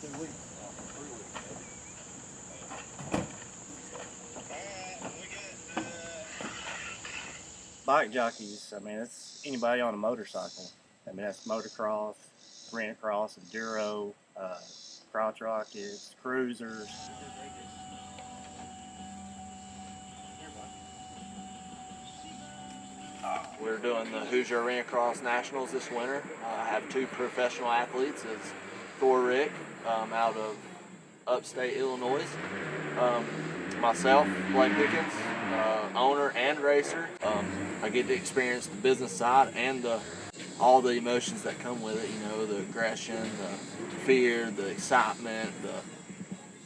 2 weeks. 3 weeks, Bike jockeys, I mean, it's anybody on a motorcycle. I mean, that's motocross, Arenacross, enduro, crotch rockets, cruisers. We're doing the Hoosier Arenacross Nationals this winter. I have 2 professional athletes. It's Rick out of upstate Illinois. Myself, Blake Pickens, owner and racer. I get to experience the business side and all the emotions that come with it. You know, the aggression, the fear, the excitement,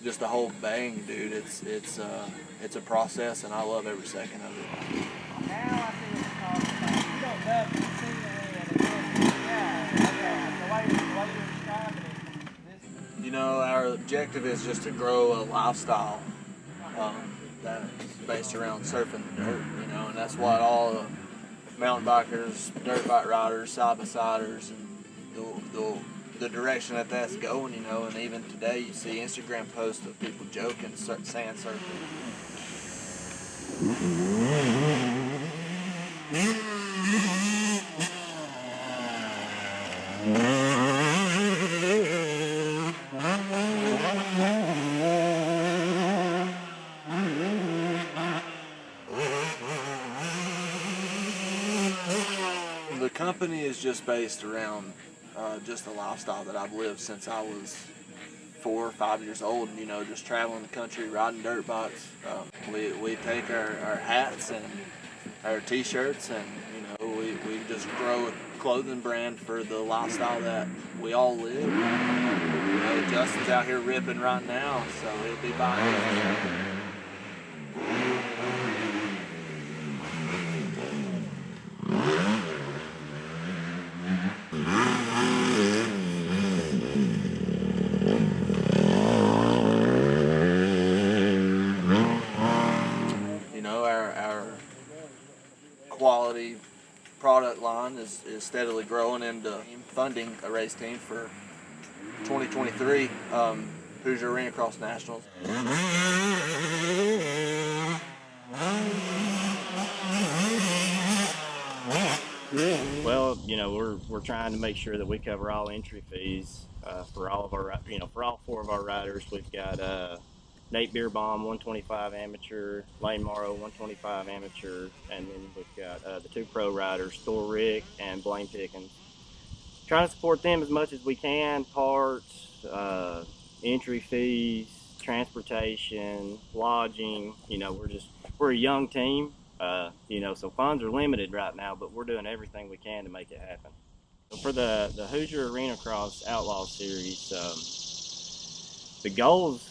just the whole bang, dude. It's a process, and I love every second of it. Now I see what you're talking about. You don't love to see the way you're describing it. You know, our objective is just to grow a lifestyle that's based around surfing the dirt, you know, and that's what all the mountain bikers, dirt bike riders, side-by-siders, and the direction that's going, you know, and even today you see Instagram posts of people joking, sand surfing. The company is just based around just a lifestyle that I've lived since I was 4 or 5 years old, and, you know, just traveling the country, riding dirt bikes. We take our hats and our t-shirts, and, you know, we just grow a clothing brand for the lifestyle that we all live. You know, Justin's out here ripping right now, so he'll be buying it. You know, our quality product line is steadily growing into funding a race team for 2023 Hoosier Arenacross Nationals. Well, you know, we're trying to make sure that we cover all entry fees for all of our, you know, for all 4 of our riders. We've got Nate Beerbaum, 125 amateur, Lane Morrow, 125 amateur, and then we've got the 2 pro riders, Rick and Blaine Pickens. Trying to support them as much as we can, parts, entry fees, transportation, lodging. You know, we're a young team, you know, so funds are limited right now, but we're doing everything we can to make it happen. So for the Hoosier Arenacross Outlaw Series, the goals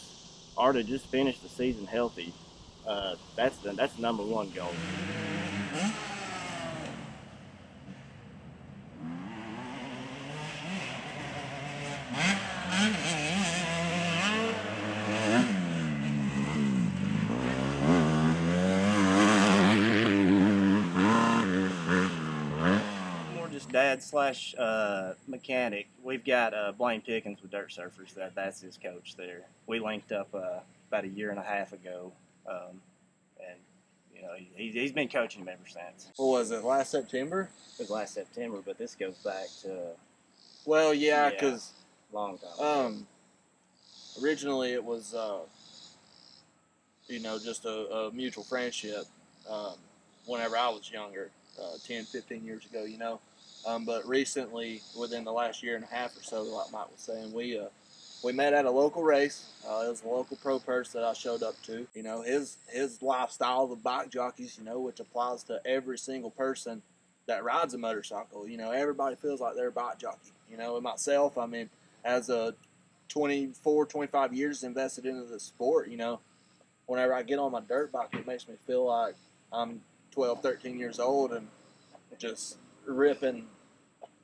are to just finish the season healthy. That's the number 1 goal. More just dad slash mechanic. We've got Blaine Pickens with Dirt Surfers. That's his coach there. We linked up about a year and a half ago, and you know he's been coaching him ever since. What was it, last September? It was last September, but this goes back to, Well, yeah, because long time. Originally it was you know, just a mutual friendship whenever I was younger, 10, 15 years ago, you know. But recently, within the last year and a half or so, like Mike was saying, we met at a local race. It was a local pro purse that I showed up to. You know, his lifestyle, the bike jockeys, you know, which applies to every single person that rides a motorcycle. You know, everybody feels like they're a bike jockey. You know, and myself, I mean, as a 24, 25 years invested into the sport, you know, whenever I get on my dirt bike, it makes me feel like I'm 12, 13 years old and just ripping,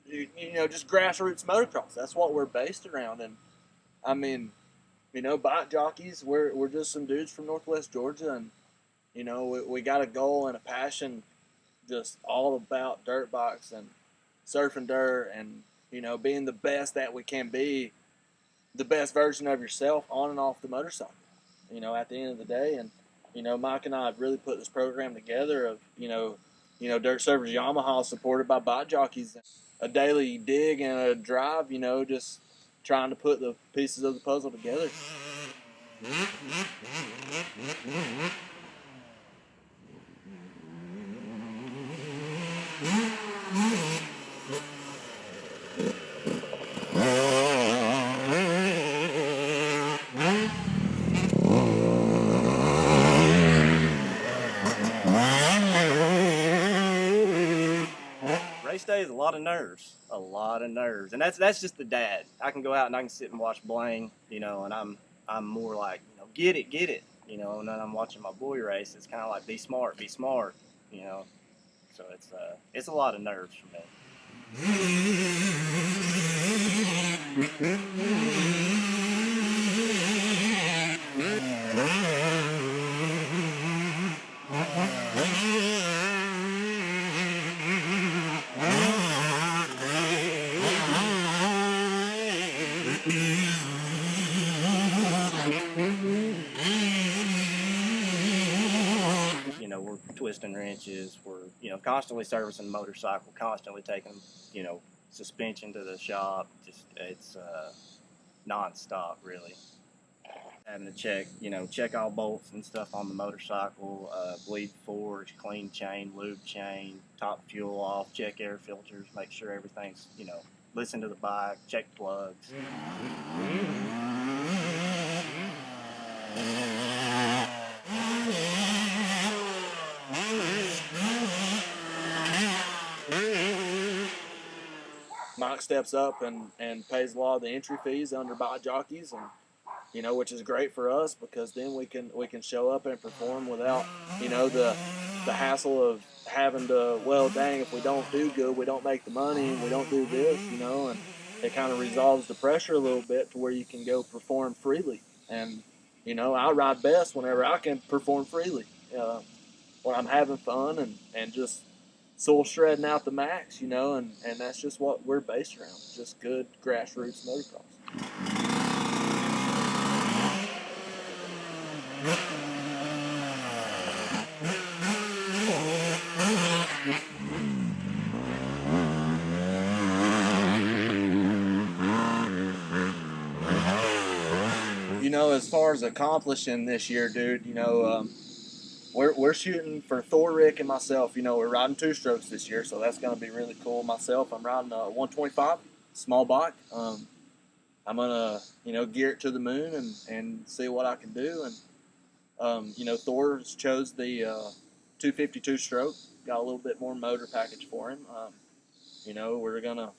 you know, just grassroots motocross. That's what we're based around. And I mean, you know, bike jockeys, we're just some dudes from Northwest Georgia, and, you know, we got a goal and a passion just all about dirt bikes and surfing dirt and, you know, being the best that we can be the best version of yourself on and off the motorcycle, you know, at the end of the day. And, you know, Mike and I have really put this program together of, you know, Dirt Surferz Yamaha supported by Bike Jockeez. A daily dig and a drive, you know, just trying to put the pieces of the puzzle together. Race day is a lot of nerves, and that's just the dad. I can go out and I can sit and watch Blaine, you know, and I'm more like, you know, get it, you know, and then I'm watching my boy race. It's kind of like be smart, you know. So it's a lot of nerves for me. You know, we're twisting wrenches, we're, you know, constantly servicing the motorcycle, constantly taking, you know, suspension to the shop. Just it's non-stop, really. Having to check all bolts and stuff on the motorcycle, bleed forge, clean chain, lube chain, top fuel off, check air filters, make sure everything's, you know, listen to the bike, check plugs. Mike steps up and pays a lot of the entry fees under Bike Jockeez, and, you know, which is great for us because then we can show up and perform without, you know, the hassle of having to, well, dang, if we don't do good, we don't make the money, and we don't do this, you know, and it kind of resolves the pressure a little bit to where you can go perform freely. And, you know, I ride best whenever I can perform freely, when I'm having fun and just soul shredding out the max, you know, and that's just what we're based around, just good grassroots motocross. You know, as far as accomplishing this year, dude, you know, we're shooting for Thor, Rick, and myself. You know, we're riding 2-strokes this year, so that's going to be really cool. Myself, I'm riding a 125, small bike. I'm going to, you know, gear it to the moon and see what I can do. And, you know, Thor's chose the 252 stroke. Got a little bit more motor package for him. You know, we're going to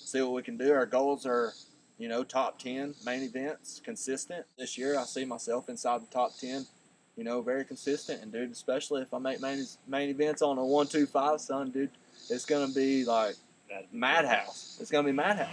see what we can do. Our goals are, you know, top 10 main events, consistent. This year, I see myself inside the top 10. You know, very consistent, and dude, especially if I make main events on a 125, son, dude, it's gonna be like madhouse. It's gonna be madhouse.